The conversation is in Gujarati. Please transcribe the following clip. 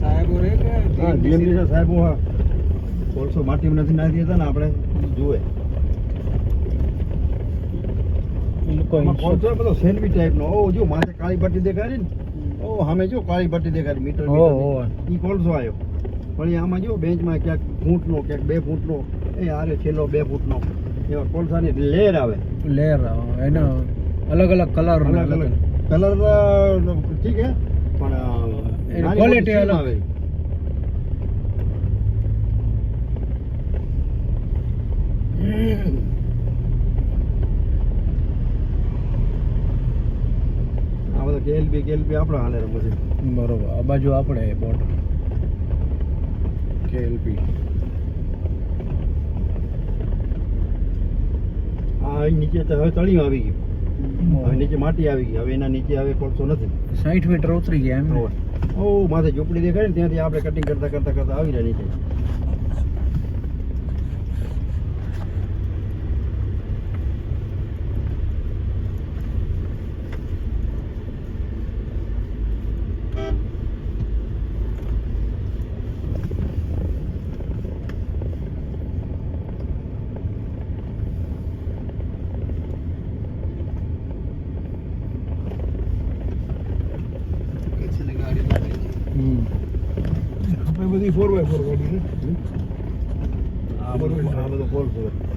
સાહેબો રે કે હા જીએમડી સાહેબો હા કોલસો માટીમાં નથી નાખી દેતા ને આપણે જુએ કોલસો બધો સેન્ડવી ટાઈપનો ઓ જો માથે કાળી પટ્ટી દેખાડી ને ઓ સામે જો કાળી પટ્ટી દેખાડી મીટર ઈ કોલસો આવ્યો પણ આમાં જો બેન્ચમાં ક્યાંક ફૂટનો ક્યાંક 2 ફૂટનો એ આરે છેલ્લો 2 ફૂટનો એવા કોલસાની લેયર આવે એનો અલગ અલગ કલર અલગ અલગ કલર ઠીક હે પણ ક્વોલિટી અલગ આવે આ બધા કેએલબી આપણા હાલે રમે છે બરોબર આ બાજુ આપણે બોર્ડર કેએલપી આ અહીં નીચે તો હવે તળિયું આવી ગયું હવે નીચે માટી આવી ગઈ હવે એના નીચે હવે કોલસો નથી 60 મીટર ઉતરી ગયા એમ ઓ માથે ઝૂંપડી દેખાય ને ત્યાંથી આપણે કટિંગ કરતા આવી રહ્યા નીચે બધી 4x4 ગાડી છે આ બધું કોલસો